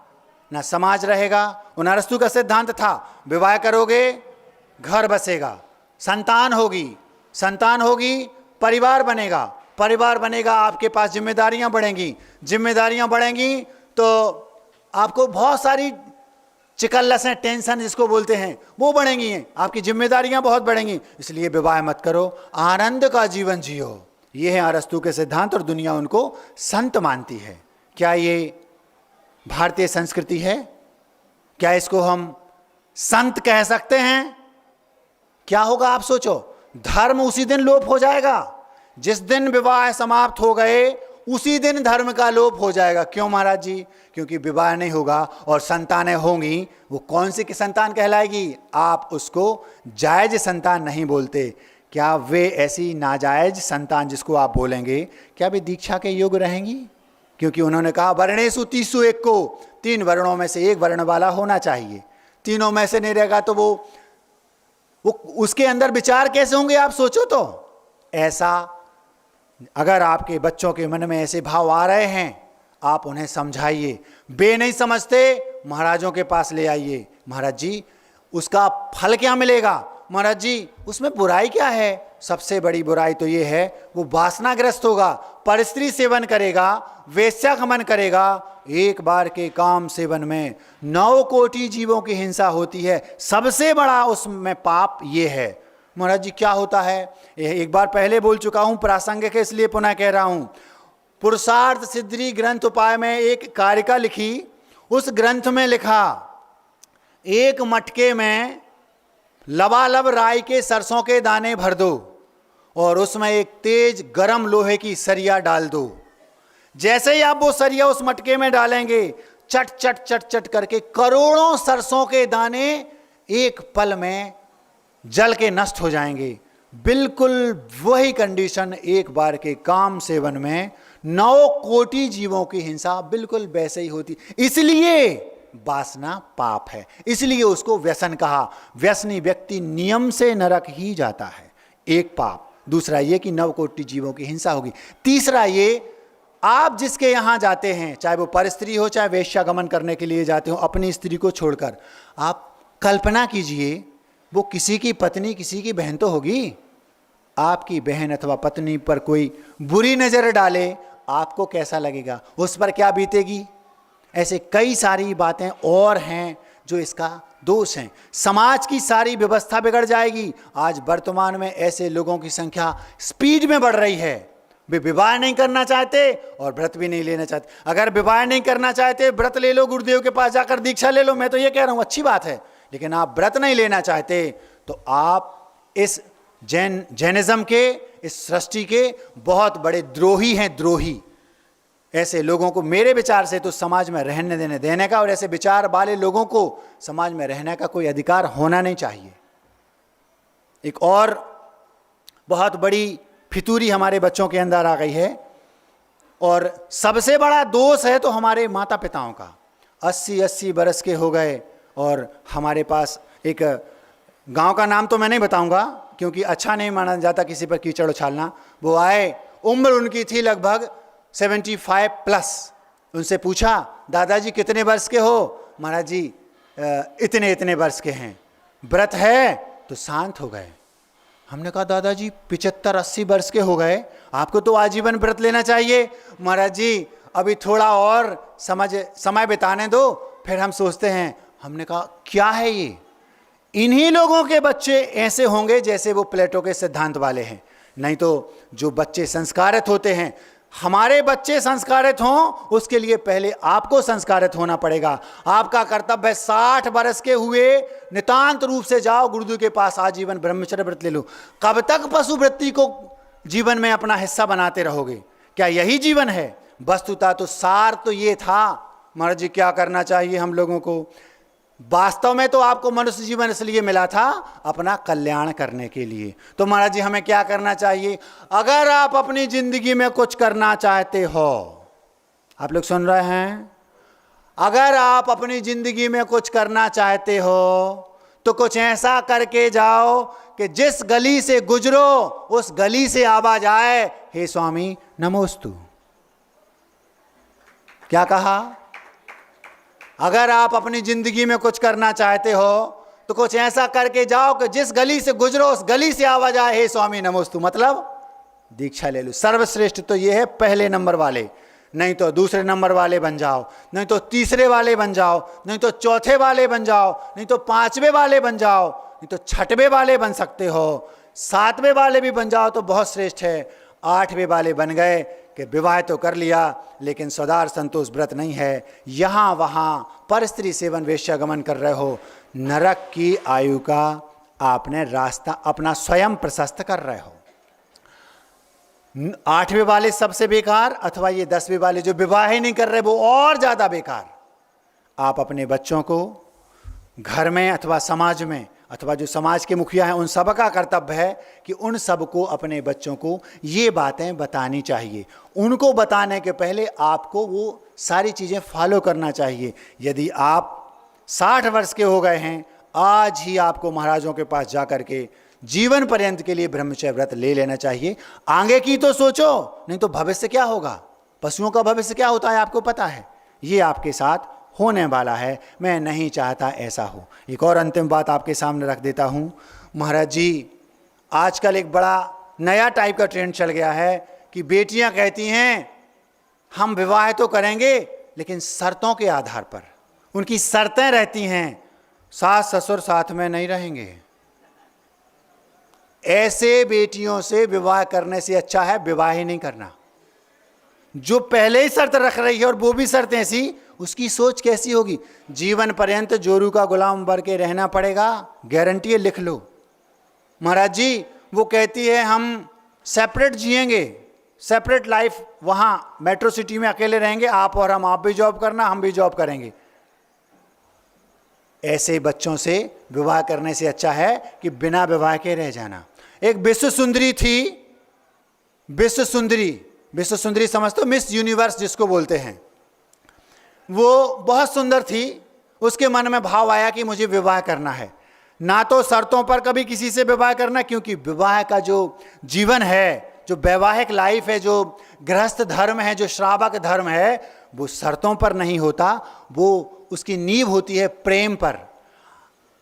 ना समाज रहेगा। उन अरस्तु का सिद्धांत था, विवाह करोगे घर बसेगा, संतान होगी परिवार बनेगा, परिवार बनेगा आपके पास जिम्मेदारियां बढ़ेंगी तो आपको बहुत सारी चिकल्लसें, टेंशन जिसको बोलते हैं वो बढ़ेंगी, आपकी जिम्मेदारियां बहुत बढ़ेंगी। इसलिए विवाह मत करो, आनंद का जीवन जियो। ये है अरस्तु के सिद्धांत और दुनिया उनको संत मानती है। क्या ये भारतीय संस्कृति है? क्या इसको हम संत कह सकते हैं? क्या होगा आप सोचो? धर्म उसी दिन लोप हो जाएगा। जिस दिन विवाह समाप्त हो गए उसी दिन धर्म का लोप हो जाएगा। क्यों महाराज जी? क्योंकि विवाह नहीं होगा और संतानें होंगी, वो कौन सी की संतान कहलाएगी? आप उसको जायज संतान नहीं बोलते। क्या वे ऐसी नाजायज संतान जिसको आप बोलेंगे, क्या वे दीक्षा के योग्य रहेंगी? क्योंकि उन्होंने कहा वर्णेषु 301 को, 3 वर्णों में से एक वर्ण वाला होना चाहिए। तीनों में से नहीं रहेगा तो वो उसके अंदर विचार कैसे होंगे आप सोचो तो। ऐसा अगर आपके बच्चों के मन में ऐसे भाव आ रहे हैं, आप उन्हें समझाइए। वे नहीं समझते, महाराजों के पास ले आइए। महाराज जी उसका फल क्या मिलेगा? महाराज जी उसमें बुराई क्या है? सबसे बड़ी बुराई तो ये है, वो वासनाग्रस्त होगा, परस्त्री सेवन करेगा, वेश्यागमन करेगा। एक बार के काम सेवन में 9 कोटि जीवों की हिंसा होती है। सबसे बड़ा उसमें पाप ये है। महाराज जी क्या होता है? एक बार पहले बोल चुका हूं, प्रासंगिक है इसलिए पुनः कह रहा हूं। पुरुषार्थ सिद्धि ग्रंथ उपाय में एक कारिका लिखी। उस ग्रंथ में लिखा, एक मटके में लबालब राई के सरसों के दाने भर दो और उसमें एक तेज गरम लोहे की सरिया डाल दो। जैसे ही आप वो सरिया उस मटके में डालेंगे, चट चट चट चट करके करोड़ों सरसों के दाने एक पल में जल के नष्ट हो जाएंगे। बिल्कुल वही कंडीशन एक बार के काम सेवन में 9 कोटि जीवों की हिंसा बिल्कुल वैसे ही होती। इसलिए वासना पाप है, इसलिए उसको व्यसन कहा। व्यसनी व्यक्ति नियम से नरक ही जाता है। एक पाप। दूसरा ये कि 9 कोटि जीवों की हिंसा होगी। तीसरा ये, आप जिसके यहां जाते हैं, चाहे वो परस्त्री हो चाहे वेश्यागमन करने के लिए जाते हो अपनी स्त्री को छोड़कर, आप कल्पना कीजिए वो किसी की पत्नी, किसी की बहन तो होगी। आपकी बहन अथवा पत्नी पर कोई बुरी नजर डाले, आपको कैसा लगेगा? उस पर क्या बीतेगी? ऐसे कई सारी बातें और हैं जो इसका दोष हैं। समाज की सारी व्यवस्था बिगड़ जाएगी। आज वर्तमान में ऐसे लोगों की संख्या स्पीड में बढ़ रही है। वे विवाह नहीं करना चाहते और व्रत भी नहीं लेना चाहते। अगर विवाह नहीं करना चाहते, व्रत ले लो, गुरुदेव के पास जाकर दीक्षा ले लो, मैं तो ये कह रहा हूं अच्छी बात है। लेकिन आप व्रत नहीं लेना चाहते तो आप इस जैनिज्म के, इस सृष्टि के बहुत बड़े द्रोही हैं, द्रोही। ऐसे लोगों को मेरे विचार से तो समाज में रहने देने का और ऐसे विचार वाले लोगों को समाज में रहने का कोई अधिकार होना नहीं चाहिए। एक और बहुत बड़ी फितूरी हमारे बच्चों के अंदर आ गई है और सबसे बड़ा दोष है तो हमारे माता पिताओं का। 80-80 बरस के हो गए और हमारे पास एक गांव का नाम तो मैं नहीं बताऊंगा क्योंकि अच्छा नहीं माना जाता किसी पर कीचड़ उछालना। वो आए, उम्र उनकी थी लगभग 75 प्लस, उनसे पूछा, दादाजी कितने वर्ष के हो? महाराज जी इतने इतने वर्ष के हैं। व्रत है? तो शांत हो गए। हमने कहा, दादाजी 75-80 वर्ष के हो गए, आपको तो आजीवन व्रत लेना चाहिए। महाराज जी अभी थोड़ा और समय बिताने दो, फिर हम सोचते हैं। हमने कहा, क्या है ये? इन्हीं लोगों के बच्चे ऐसे होंगे जैसे वो प्लेटो के सिद्धांत वाले हैं। नहीं तो जो बच्चे संस्कारित होते हैं, हमारे बच्चे संस्कारित हों उसके लिए पहले आपको संस्कारित होना पड़ेगा। आपका कर्तव्य है 60 वर्ष के हुए नितांत रूप से जाओ गुरुदेव के पास, आजीवन ब्रह्मचर्य व्रत ले लो। कब तक पशु वृत्ति को जीवन में अपना हिस्सा बनाते रहोगे? क्या यही जीवन है? वस्तुतः तो सार तो ये था। महाराज जी क्या करना चाहिए हम लोगों को? वास्तव में तो आपको मनुष्य जीवन इसलिए मिला था अपना कल्याण करने के लिए। तो महाराज जी हमें क्या करना चाहिए? अगर आप अपनी जिंदगी में कुछ करना चाहते हो, आप लोग सुन रहे हैं, अगर आप अपनी जिंदगी में कुछ करना चाहते हो तो कुछ ऐसा करके जाओ कि जिस गली से गुजरो उस गली से आवाज आए, हे स्वामी नमोस्तु। क्या कहा? अगर आप अपनी जिंदगी में कुछ करना चाहते हो तो कुछ ऐसा करके जाओ कि जिस गली से गुजरो उस गली से आवाज आए, हे स्वामी नमोस्तु। मतलब दीक्षा ले लो। सर्वश्रेष्ठ तो ये है पहले नंबर वाले, नहीं तो दूसरे नंबर वाले बन जाओ, नहीं तो तीसरे वाले बन जाओ, नहीं तो चौथे वाले बन जाओ, नहीं तो 5वें वाले बन जाओ, नहीं तो 6वें वाले बन सकते हो, 7वें वाले भी बन जाओ तो बहुत श्रेष्ठ है। 8वें वाले बन गए कि विवाह तो कर लिया लेकिन सौदार संतोष व्रत नहीं है, यहाँ वहाँ पर स्त्री सेवन वेश्यागमन कर रहे हो, नरक की आयु का आपने रास्ता अपना स्वयं प्रशस्त कर रहे हो। 8वें वाले सबसे बेकार, अथवा ये 10वें वाले जो विवाह ही नहीं कर रहे वो और ज्यादा बेकार। आप अपने बच्चों को घर में अथवा समाज में, अथवा जो समाज के मुखिया हैं उन सब का कर्तव्य है कि उन सबको अपने बच्चों को ये बातें बतानी चाहिए। उनको बताने के पहले आपको वो सारी चीज़ें फॉलो करना चाहिए। यदि आप 60 वर्ष के हो गए हैं, आज ही आपको महाराजों के पास जा करके जीवन पर्यंत के लिए ब्रह्मचर्य व्रत ले लेना चाहिए। आगे की तो सोचो, नहीं तो भविष्य क्या होगा? पशुओं का भविष्य क्या होता है आपको पता है? ये आपके साथ होने वाला है। मैं नहीं चाहता ऐसा हो। एक और अंतिम बात आपके सामने रख देता हूँ। महाराज जी आजकल एक बड़ा नया टाइप का ट्रेंड चल गया है कि बेटियां कहती हैं हम विवाह तो करेंगे लेकिन शर्तों के आधार पर। उनकी शर्तें रहती हैं, सास ससुर साथ में नहीं रहेंगे। ऐसे बेटियों से विवाह करने से अच्छा है विवाह ही नहीं करना। जो पहले ही शर्त रख रही है और वो भी शर्त ऐसी, उसकी सोच कैसी होगी? जीवन पर्यंत जोरू का गुलाम बन के रहना पड़ेगा, गारंटी है, लिख लो। महाराज जी वो कहती है हम सेपरेट जिएंगे, सेपरेट लाइफ, वहां मेट्रो सिटी में अकेले रहेंगे, आप और हम, आप भी जॉब करना हम भी जॉब करेंगे। ऐसे बच्चों से विवाह करने से अच्छा है कि बिना विवाह के रह जाना। एक विश्व सुंदरी थी, विश्व सुंदरी समझते हो? मिस यूनिवर्स जिसको बोलते हैं। वो बहुत सुंदर थी। उसके मन में भाव आया कि मुझे विवाह करना है। ना तो शर्तों पर कभी किसी से विवाह करना, क्योंकि विवाह का जो जीवन है, जो वैवाहिक लाइफ है, जो गृहस्थ धर्म है, जो श्रावक धर्म है, वो शर्तों पर नहीं होता। वो उसकी नींव होती है प्रेम पर,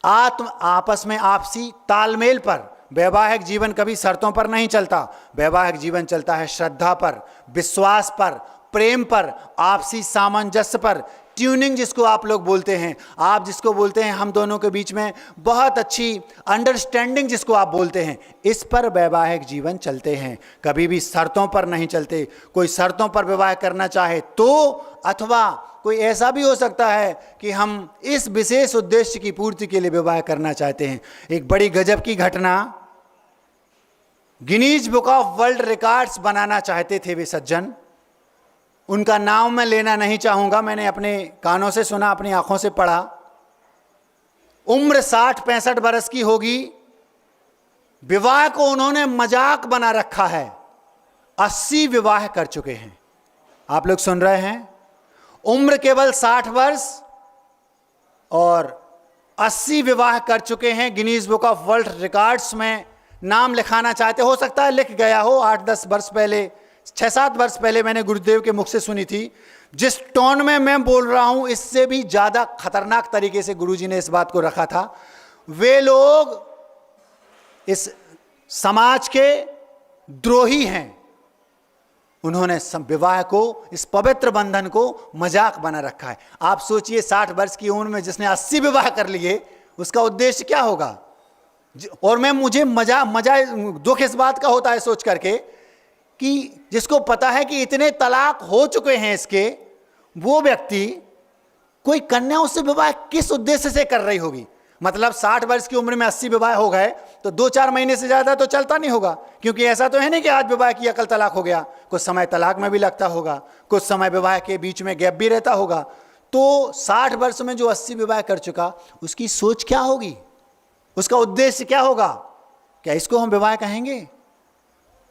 आपस में आपसी तालमेल पर। वैवाहिक जीवन कभी शर्तों पर नहीं चलता। वैवाहिक जीवन चलता है श्रद्धा पर, विश्वास पर, प्रेम पर, आपसी सामंजस्य पर, ट्यूनिंग जिसको आप लोग बोलते हैं, आप जिसको बोलते हैं हम दोनों के बीच में बहुत अच्छी अंडरस्टैंडिंग जिसको आप बोलते हैं, इस पर वैवाहिक जीवन चलते हैं। कभी भी शर्तों पर नहीं चलते। कोई शर्तों पर विवाह करना चाहे तो, अथवा कोई ऐसा भी हो सकता है कि हम इस विशेष उद्देश्य की पूर्ति के लिए विवाह करना चाहते हैं। एक बड़ी गजब की घटना, Guinness book of world records बनाना चाहते थे वे सज्जन। उनका नाम मैं लेना नहीं चाहूंगा, मैंने अपने कानों से सुना, अपनी आंखों से पढ़ा। उम्र 60-65 वर्ष की होगी। विवाह को उन्होंने मजाक बना रखा है। 80 विवाह कर चुके हैं। आप लोग सुन रहे हैं? उम्र केवल 60 वर्ष और 80 विवाह कर चुके हैं। Guinness book of world records में नाम लिखाना चाहते, हो सकता है लिख गया हो 8-10 वर्ष पहले, 6-7 वर्ष पहले मैंने गुरुदेव के मुख से सुनी थी। जिस टोन में मैं बोल रहा हूं इससे भी ज्यादा खतरनाक तरीके से गुरुजी ने इस बात को रखा था। वे लोग इस समाज के द्रोही हैं। उन्होंने विवाह को, इस पवित्र बंधन को मजाक बना रखा है। आप सोचिए 60 वर्ष की उम्र में जिसने 80 विवाह कर लिए, उसका उद्देश्य क्या होगा। और मुझे मजा दुख इस बात का होता है सोच करके कि जिसको पता है कि इतने तलाक हो चुके हैं इसके, वो व्यक्ति कोई कन्या उससे विवाह किस उद्देश्य से कर रही होगी। मतलब 60 वर्ष की उम्र में 80 विवाह हो गए तो 2-4 महीने से ज्यादा तो चलता नहीं होगा, क्योंकि ऐसा तो है नहीं कि आज विवाह किया कल तलाक हो गया। कुछ समय तलाक में भी लगता होगा, कुछ समय विवाह के बीच में गैप भी रहता होगा। तो 60 वर्ष में जो 80 विवाह कर चुका, उसकी सोच क्या होगी, उसका उद्देश्य क्या होगा। क्या इसको हम विवाह कहेंगे।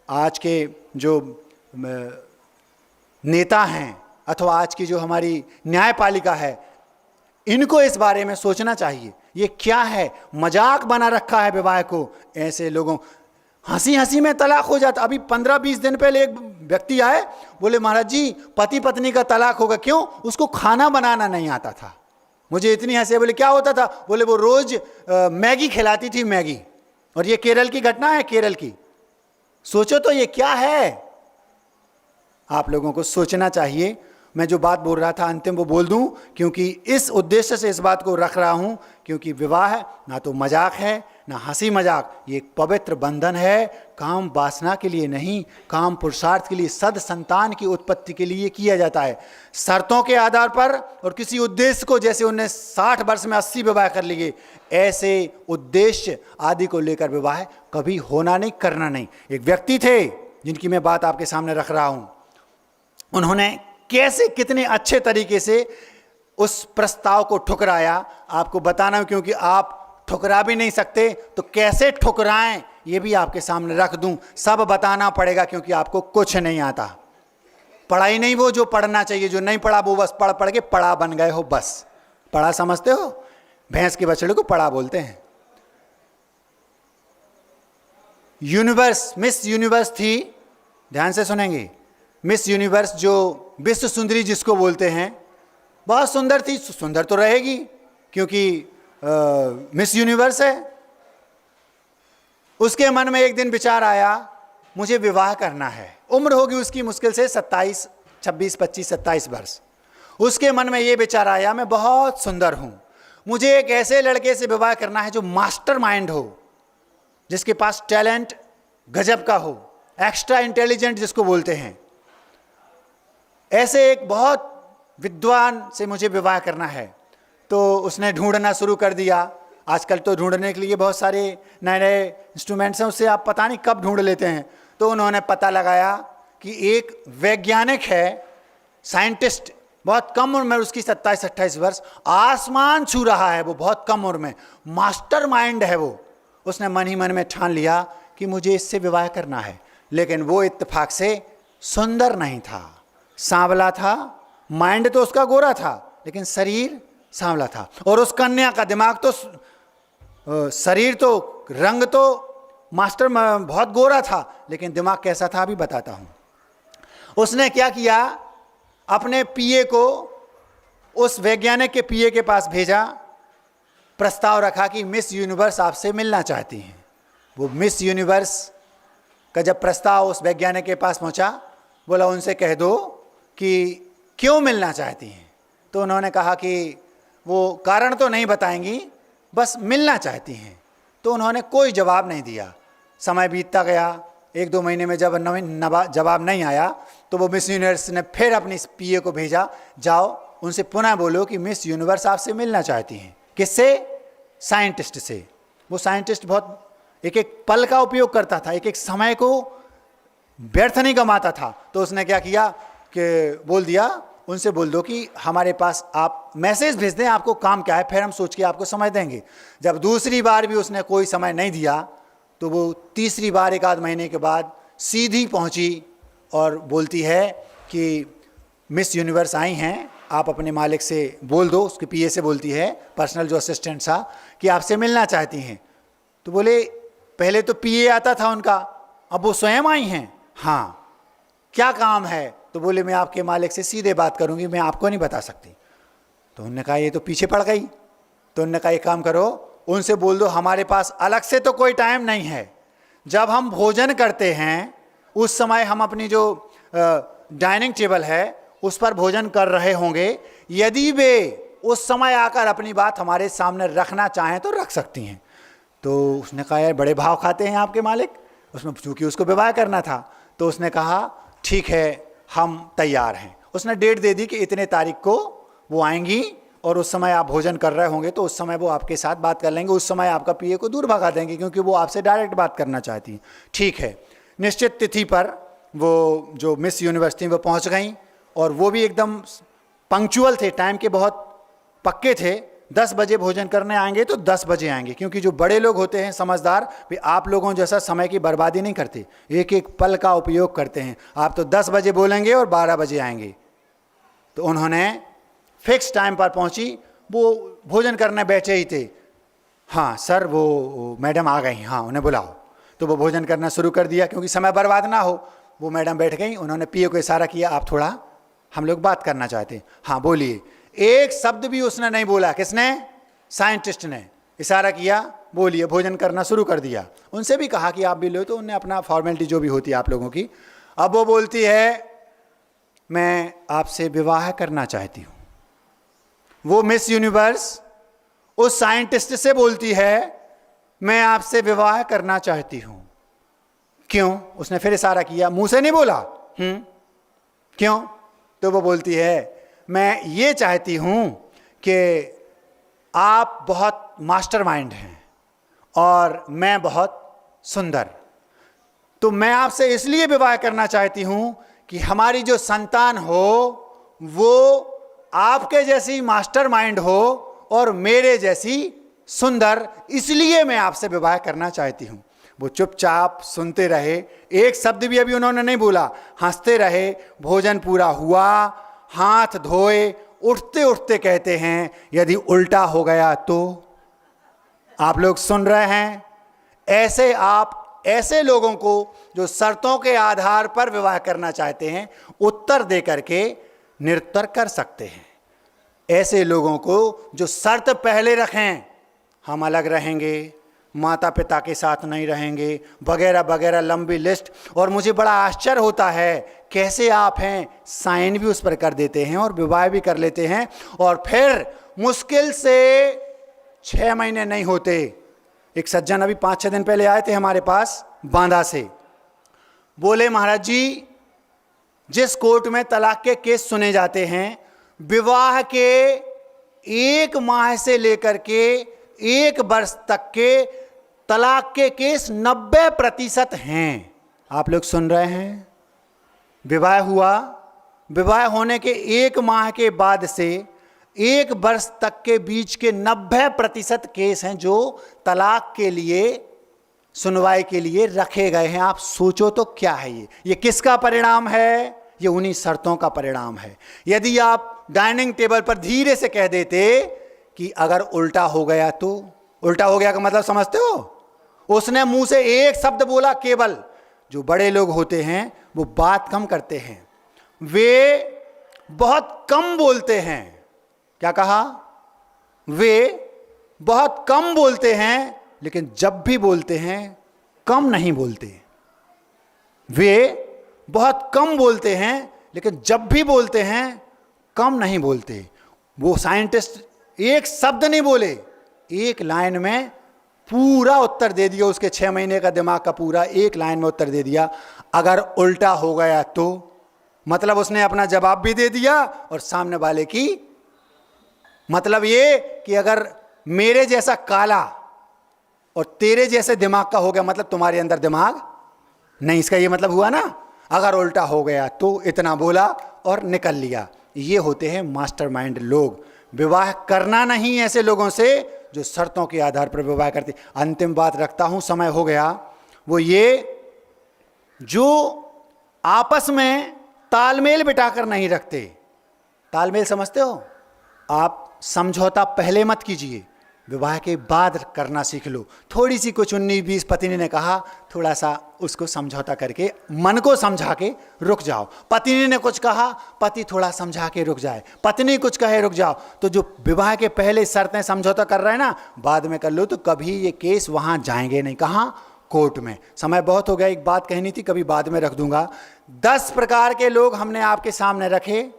आज के जो नेता हैं अथवा आज की जो हमारी न्यायपालिका है, इनको इस बारे में सोचना चाहिए। ये क्या है, मजाक बना रखा है विवाह को। ऐसे लोगों हंसी हंसी में तलाक हो जाता। अभी 15-20 दिन पहले एक व्यक्ति आए, बोले महाराज जी पति पत्नी का तलाक होगा। क्यों? उसको खाना बनाना नहीं आता था। मुझे इतनी हंसी। बोले क्या होता था? बोले वो रोज मैगी खिलाती थी, मैगी। और ये केरल की घटना है, केरल की। सोचो तो ये क्या है। आप लोगों को सोचना चाहिए। मैं जो बात बोल रहा था अंतिम वो बोल दूं, क्योंकि इस उद्देश्य से इस बात को रख रहा हूं, क्योंकि विवाह ना तो मजाक है ना हंसी मजाक। ये एक पवित्र बंधन है। काम वासना के लिए नहीं, काम पुरुषार्थ के लिए, सद संतान की उत्पत्ति के लिए किया जाता है। शर्तों के आधार पर और किसी उद्देश्य को, जैसे उन्हें 60 वर्ष में 80 विवाह कर लिए, ऐसे उद्देश्य आदि को लेकर विवाह कभी होना नहीं, करना नहीं। एक व्यक्ति थे जिनकी मैं बात आपके सामने रख रहा हूं। उन्होंने कैसे, कितने अच्छे तरीके से उस प्रस्ताव को ठुकराया, आपको बताना, क्योंकि आप ठुकरा भी नहीं सकते तो कैसे ठुकराएं ये भी आपके सामने रख दूं। सब बताना पड़ेगा क्योंकि आपको कुछ नहीं आता। पढ़ाई नहीं वो जो पढ़ना चाहिए, जो नहीं पढ़ा वो बस पढ़ के पढ़ा बन गए हो। बस पढ़ा समझते हो, भैंस के बछड़े को पढ़ा बोलते हैं। यूनिवर्स, मिस यूनिवर्स थी, ध्यान से सुनेंगे। मिस यूनिवर्स जो विश्व सुंदरी जिसको बोलते हैं, बहुत सुंदर थी। सुंदर तो रहेगी क्योंकि मिस यूनिवर्स है। उसके मन में एक दिन विचार आया, मुझे विवाह करना है। उम्र होगी उसकी मुश्किल से 26, 27 वर्ष। उसके मन में ये विचार आया, मैं बहुत सुंदर हूं, मुझे एक ऐसे लड़के से विवाह करना है जो मास्टर माइंड हो, जिसके पास टैलेंट गजब का हो, एक्स्ट्रा इंटेलिजेंट जिसको बोलते हैं। ऐसे एक बहुत विद्वान से मुझे विवाह करना है। तो उसने ढूंढना शुरू कर दिया। आजकल तो ढूंढने के लिए बहुत सारे नए नए इंस्ट्रूमेंट्स हैं, उससे आप पता नहीं कब ढूंढ लेते हैं। तो उन्होंने पता लगाया कि एक वैज्ञानिक है, साइंटिस्ट, बहुत कम उम्र में, उसकी 27-28 वर्ष, आसमान छू रहा है वो बहुत कम उम्र में, मास्टर माइंड है वो। उसने मन ही मन में ठान लिया कि मुझे इससे विवाह करना है। लेकिन वो इत्तेफाक से सुंदर नहीं था, सांवला था। माइंड तो उसका गोरा था लेकिन शरीर सांवला था। और उस कन्या का दिमाग तो, शरीर तो, रंग तो मास्टर बहुत गोरा था, लेकिन दिमाग कैसा था अभी बताता हूं। उसने क्या किया, अपने पीए को उस वैज्ञानिक के पीए के पास भेजा, प्रस्ताव रखा कि मिस यूनिवर्स आपसे मिलना चाहती हैं। वो मिस यूनिवर्स का जब प्रस्ताव उस वैज्ञानिक के पास पहुंचा, बोला उनसे कह दो कि क्यों मिलना चाहती हैं। तो उन्होंने कहा कि वो कारण तो नहीं बताएंगी, बस मिलना चाहती हैं। तो उन्होंने कोई जवाब नहीं दिया। समय बीतता गया, 1-2 महीने में जब जवाब नहीं आया तो वो मिस यूनिवर्स ने फिर अपनी पीए को भेजा, जाओ उनसे पुनः बोलो कि मिस यूनिवर्स आपसे मिलना चाहती हैं। किससे? साइंटिस्ट से। वो साइंटिस्ट बहुत एक एक पल का उपयोग करता था, एक एक समय को व्यर्थ नहीं गंवाता था। तो उसने क्या किया कि बोल दिया, उनसे बोल दो कि हमारे पास आप मैसेज भेज दें, आपको काम क्या है, फिर हम सोच के आपको समय देंगे। जब दूसरी बार भी उसने कोई समय नहीं दिया तो वो तीसरी बार 1-आध महीने के बाद सीधी पहुंची और बोलती है कि मिस यूनिवर्स आई हैं, आप अपने मालिक से बोल दो। उसके पीए से बोलती है, पर्सनल जो असिस्टेंट था, कि आपसे मिलना चाहती हैं। तो बोले पहले तो पीए आता था उनका, अब वो स्वयं आई हैं। हाँ, क्या काम है? तो बोले मैं आपके मालिक से सीधे बात करूंगी, मैं आपको नहीं बता सकती। तो उन्होंने कहा ये तो पीछे पड़ गई। तो उन्होंने कहा एक काम करो, उनसे बोल दो हमारे पास अलग से तो कोई टाइम नहीं है, जब हम भोजन करते हैं उस समय हम अपनी जो डाइनिंग टेबल है उस पर भोजन कर रहे होंगे, यदि वे उस समय आकर अपनी बात हमारे सामने रखना चाहें तो रख सकती हैं। तो उसने कहा यार बड़े भाव खाते हैं आपके मालिक, उसमें चूंकि उसको विवाह करना था। तो उसने कहा ठीक है हम तैयार हैं। उसने डेट दे दी कि इतने तारीख को वो आएंगी और उस समय आप भोजन कर रहे होंगे, तो उस समय वो आपके साथ बात कर लेंगे, उस समय आपका पीए को दूर भगा देंगे क्योंकि वो आपसे डायरेक्ट बात करना चाहती हैं। ठीक है। निश्चित तिथि पर वो जो मिस यूनिवर्स थी वो पहुंच गई और वो भी एकदम पंक्चुअल थे, टाइम के बहुत पक्के थे। 10 बजे भोजन करने आएंगे तो 10 बजे आएंगे, क्योंकि जो बड़े लोग होते हैं समझदार, वे आप लोगों जैसा समय की बर्बादी नहीं करते, एक एक पल का उपयोग करते हैं। आप तो 10 बजे बोलेंगे और 12 बजे आएंगे। तो उन्होंने फिक्स टाइम पर पहुंची, वो भोजन करने बैठे ही थे। हाँ सर वो मैडम आ गई, हाँ उन्हें बुलाओ। तो वो भोजन करना शुरू कर दिया क्योंकि समय बर्बाद ना हो। वो मैडम बैठ गई, उन्होंने पीए को इशारा किया आप थोड़ा, हम लोग बात करना चाहते हैं। हाँ बोलिए। एक शब्द भी उसने नहीं बोला। किसने? साइंटिस्ट ने इशारा किया, बोलिए। भोजन करना शुरू कर दिया। उनसे भी कहा कि आप भी लो, तो उन्हें अपना फॉर्मेलिटी जो भी होती है आप लोगों की। अब वो बोलती है मैं आपसे विवाह करना चाहती हूँ। वो मिस यूनिवर्स उस साइंटिस्ट से बोलती है मैं आपसे विवाह करना चाहती हूँ। क्यों? उसने फिर इशारा किया, मुंह से नहीं बोला। क्यों? तो वो बोलती है मैं ये चाहती हूँ कि आप बहुत मास्टरमाइंड हैं और मैं बहुत सुंदर, तो मैं आपसे इसलिए विवाह करना चाहती हूँ कि हमारी जो संतान हो वो आपके जैसी मास्टरमाइंड हो और मेरे जैसी सुंदर, इसलिए मैं आपसे विवाह करना चाहती हूँ। वो चुपचाप सुनते रहे, एक शब्द भी अभी उन्होंने नहीं बोला, हंसते रहे। भोजन पूरा हुआ, हाथ धोए, उठते उठते कहते हैं यदि उल्टा हो गया तो। आप लोग सुन रहे हैं? ऐसे आप ऐसे लोगों को जो शर्तों के आधार पर विवाह करना चाहते हैं उत्तर दे करके निरुत्तर कर सकते हैं। ऐसे लोगों को जो शर्त पहले रखें, हम अलग रहेंगे, माता पिता के साथ नहीं रहेंगे, वगैरह वगैरह लंबी लिस्ट। और मुझे बड़ा आश्चर्य होता है कैसे आप हैं, साइन भी उस पर कर देते हैं और विवाह भी कर लेते हैं, और फिर मुश्किल से 6 महीने नहीं होते। एक सज्जन अभी 5-6 दिन पहले आए थे हमारे पास बांदा से। बोले महाराज जी, जिस कोर्ट में तलाक के केस सुने जाते हैं, विवाह के 1 माह से लेकर के 1 वर्ष तक के तलाक के केस 90% हैं। आप लोग सुन रहे हैं? विवाह हुआ, विवाह होने के 1 माह के बाद से 1 वर्ष तक के बीच के 90% केस हैं जो तलाक के लिए सुनवाई के लिए रखे गए हैं। आप सोचो तो क्या है ये किसका परिणाम है? ये उन्हीं शर्तों का परिणाम है। यदि आप डाइनिंग टेबल पर धीरे से कह देते कि अगर उल्टा हो गया तो, उल्टा हो गया का मतलब समझते हो? उसने मुंह से एक शब्द बोला केवल। जो बड़े लोग होते हैं वो बात कम करते हैं, वे बहुत कम बोलते हैं। क्या कहा? वे बहुत कम बोलते हैं, लेकिन जब भी बोलते हैं कम नहीं बोलते। वे बहुत कम बोलते हैं, लेकिन जब भी बोलते हैं कम नहीं बोलते। वो साइंटिस्ट एक शब्द नहीं बोले, एक लाइन में पूरा उत्तर दे दिया। उसके 6 महीने का दिमाग का पूरा एक लाइन में उत्तर दे दिया। अगर उल्टा हो गया तो, मतलब उसने अपना जवाब भी दे दिया और सामने वाले की, मतलब ये कि अगर मेरे जैसा काला और तेरे जैसे दिमाग का हो गया, मतलब तुम्हारे अंदर दिमाग नहीं, इसका ये मतलब हुआ ना। अगर उल्टा हो गया तो इतना बोला और निकल लिया। ये होते हैं मास्टरमाइंड लोग। विवाह करना नहीं ऐसे लोगों से जो शर्तों के आधार पर विवाह करते। अंतिम बात रखता हूं, समय हो गया। वो ये जो आपस में तालमेल बिठाकर नहीं रखते। तालमेल समझते हो? आप समझौता पहले मत कीजिए, विवाह के बाद करना सीख लो। थोड़ी सी कुछ 19-20 पत्नी ने कहा, थोड़ा सा उसको समझौता करके, मन को समझा के रुक जाओ। पत्नी ने कुछ कहा, पति थोड़ा समझा के रुक जाए, पत्नी कुछ कहे रुक जाओ। तो जो विवाह के पहले शर्तें समझौता कर रहे हैं ना, बाद में कर लो तो कभी ये केस वहां जाएंगे नहीं। कहाँ? कोर्ट में। समय बहुत हो गया, एक बात कहनी थी, कभी बाद में रख दूंगा। 10 प्रकार के लोग हमने आपके सामने रखे,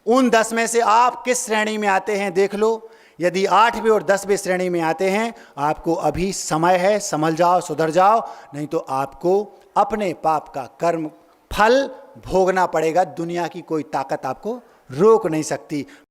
उन 10 में से आप किस श्रेणी में आते हैं देख लो। यदि 8वें और 10वें श्रेणी में आते हैं, आपको अभी समय है, संभल जाओ, सुधर जाओ, नहीं तो आपको अपने पाप का कर्म फल भोगना पड़ेगा। दुनिया की कोई ताकत आपको रोक नहीं सकती।